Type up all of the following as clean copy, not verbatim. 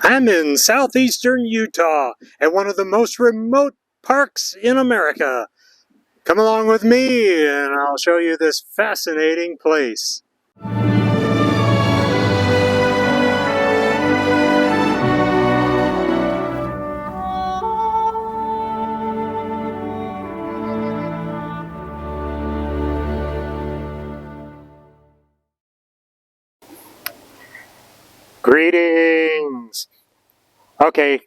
I'm in southeastern Utah at one of the most remote parks in America. Come along with me and I'll show you this fascinating place. Greetings! Okay,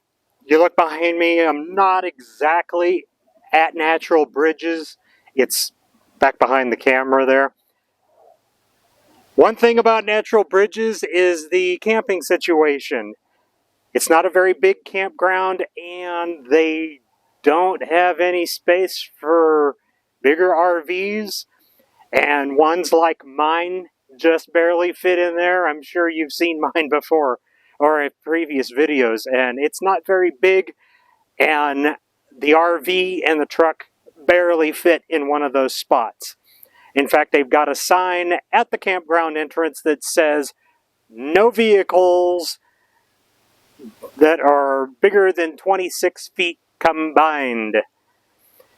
you look behind me, I'm not exactly at Natural Bridges. It's back behind the camera there. One thing about Natural Bridges is the camping situation. It's not a very big campground and they don't have any space for bigger RVs, and ones like mine just barely fit in there. I'm sure you've seen mine before or in previous videos, and it's not very big, and the RV and the truck barely fit in one of those spots. In fact, they've got a sign at the campground entrance that says no vehicles that are bigger than 26 feet combined.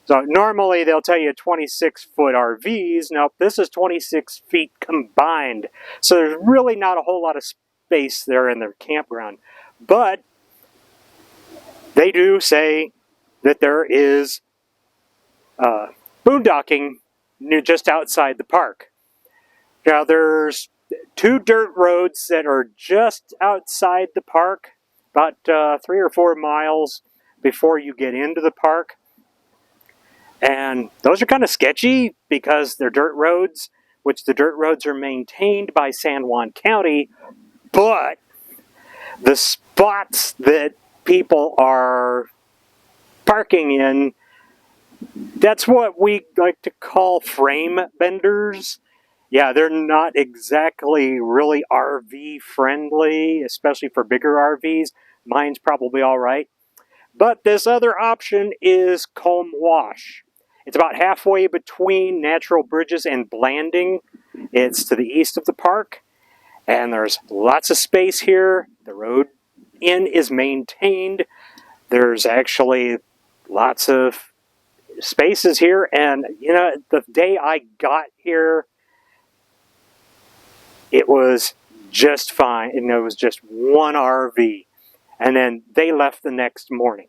So normally they'll tell you 26-foot RVs. Nope, this is 26 feet combined. So there's really not a whole lot of space there in their campground. But they do say that there is boondocking just outside the park. Now there's two dirt roads that are just outside the park, about 3 or 4 miles before you get into the park. And those are kind of sketchy because they're dirt roads, which the dirt roads are maintained by San Juan County, but the spots that people are parking in, that's what we like to call frame benders. Yeah, they're not exactly really RV friendly, especially for bigger RVs. Mine's probably all right. But this other option is Comb Wash. It's about halfway between Natural Bridges and Blanding. It's to the east of the park, and there's lots of space here. The road in is maintained. There's actually lots of spaces here, and you know, the day I got here, it was just fine, and there was just one RV, and then they left the next morning.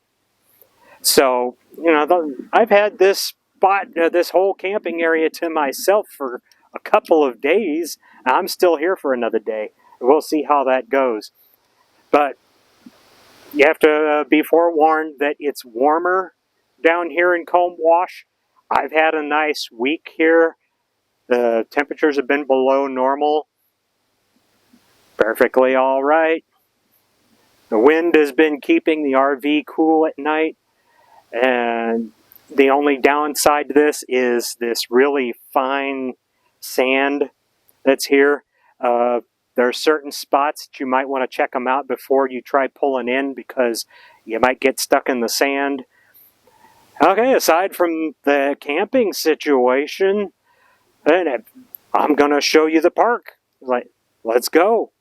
So, you know, I've had this spot, this whole camping area to myself for a couple of days. I'm still here for another day. We'll see how that goes. But you have to be forewarned that it's warmer down here in Comb Wash. I've had a nice week here. The temperatures have been below normal. Perfectly all right. The wind has been keeping the RV cool at night. And the only downside to this is this really fine sand that's here. There are certain spots that you might want to check them out before you try pulling in because you might get stuck in the sand. Okay, aside from the camping situation, I'm going to show you the park. Let's go.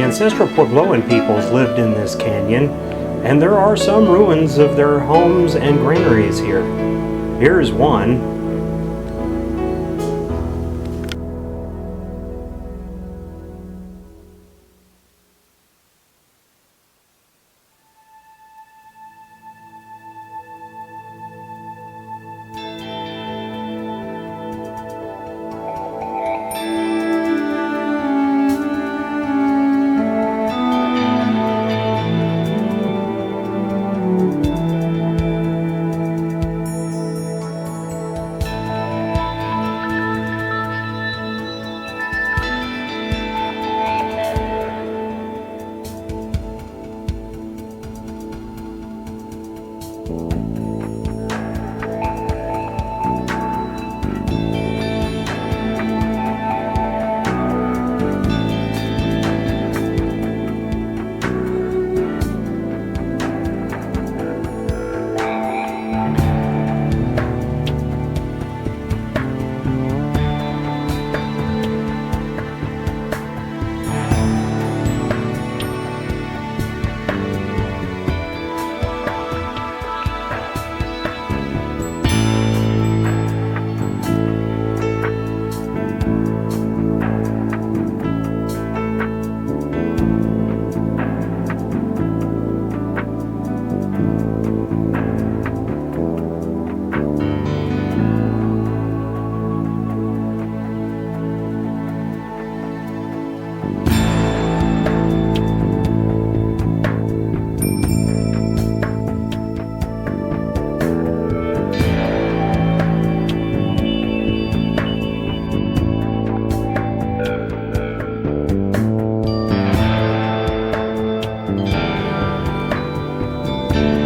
ancestral Puebloan peoples lived in this canyon, and there are some ruins of their homes and granaries here. Here's one.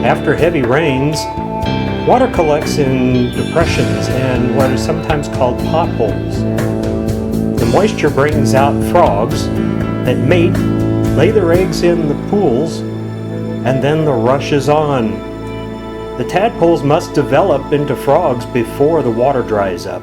After heavy rains, water collects in depressions and what are sometimes called potholes. The moisture brings out frogs that mate, lay their eggs in the pools, and then the rush is on. The tadpoles must develop into frogs before the water dries up.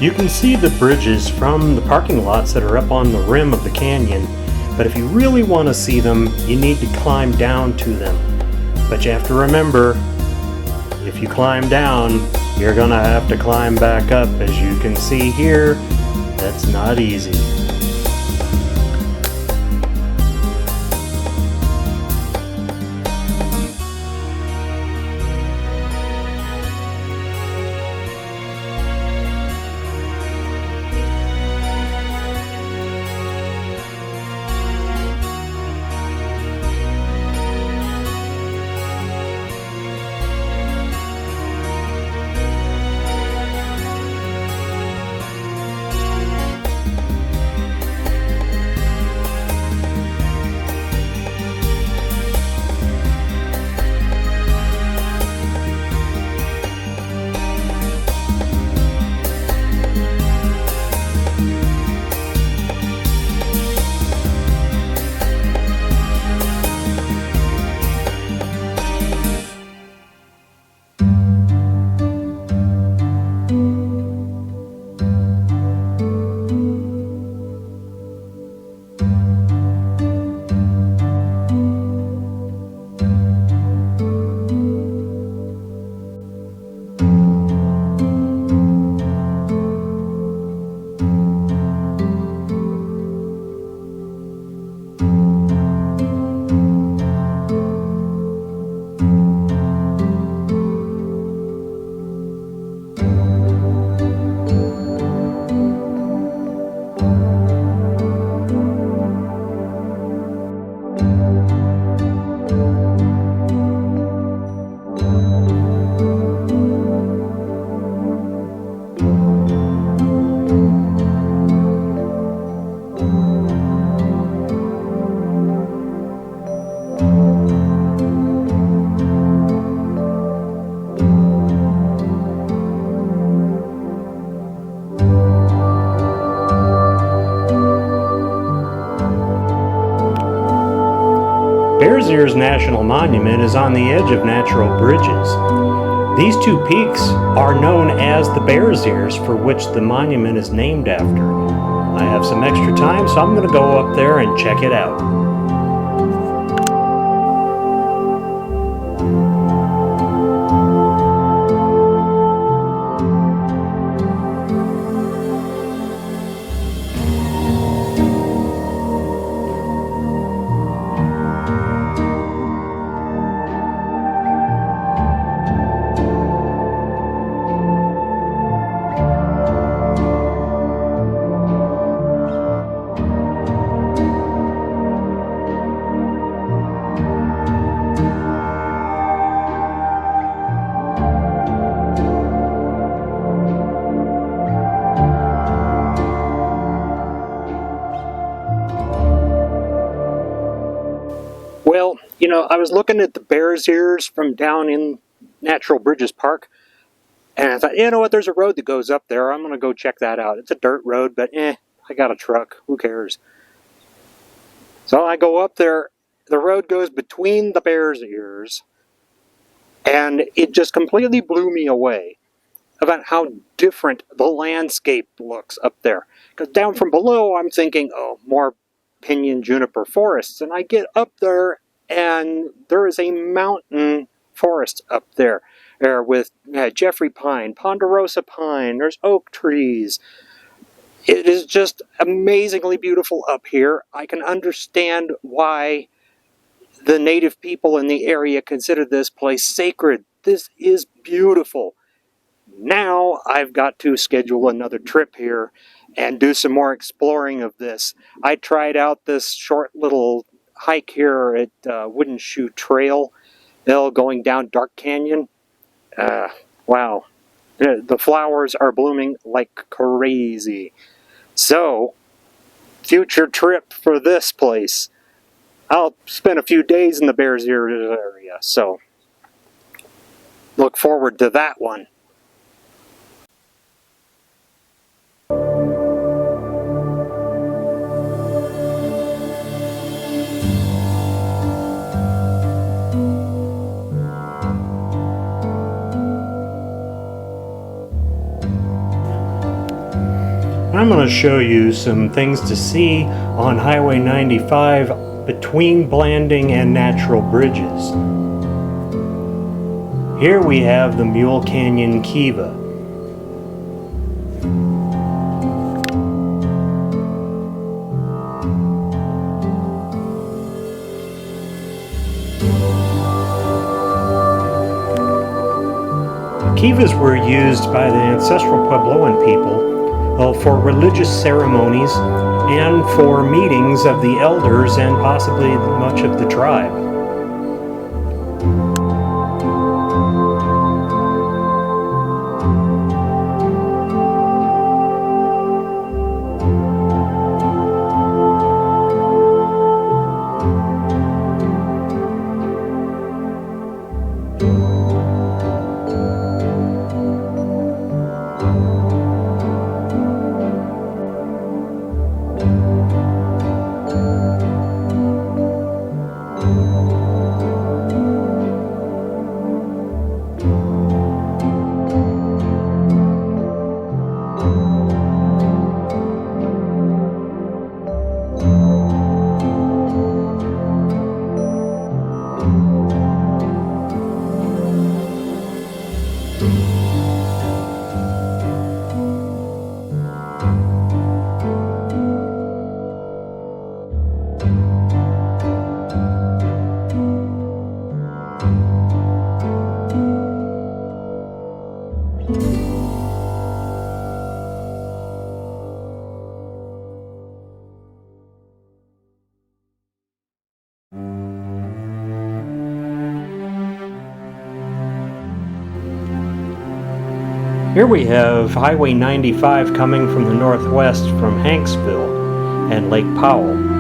You can see the bridges from the parking lots that are up on the rim of the canyon, but if you really want to see them, you need to climb down to them. But you have to remember, if you climb down, you're gonna have to climb back up. As you can see here, that's not easy. Bears Ears National Monument is on the edge of natural bridges. These two peaks are known as the Bears Ears, for which the monument is named after. I have some extra time, so I'm going to go up there and check it out. Well, I was looking at the Bears Ears from down in Natural Bridges Park, and I thought, you know what, there's a road that goes up there. I'm going to go check that out. It's a dirt road, but I got a truck. Who cares? So I go up there. The road goes between the Bears Ears, and it just completely blew me away about how different the landscape looks up there. Because down from below, I'm thinking, oh, more pinyon juniper forests, and I get up there and there is a mountain forest up there with Jeffrey pine, ponderosa pine, there's oak trees. It is just amazingly beautiful up here. I can understand why the native people in the area consider this place sacred. This is beautiful. Now I've got to schedule another trip here and do some more exploring of this. I tried out this short little hike here at Wooden Shoe Trail, going down Dark Canyon. Wow. The flowers are blooming like crazy. So, future trip for this place. I'll spend a few days in the Bears Ears area, so look forward to that one. I'm going to show you some things to see on Highway 95 between Blanding and Natural Bridges. Here we have the Mule Canyon Kiva. Kivas were used by the ancestral Puebloan people for religious ceremonies and for meetings of the elders and possibly much of the tribe. Here we have Highway 95 coming from the northwest from Hanksville and Lake Powell.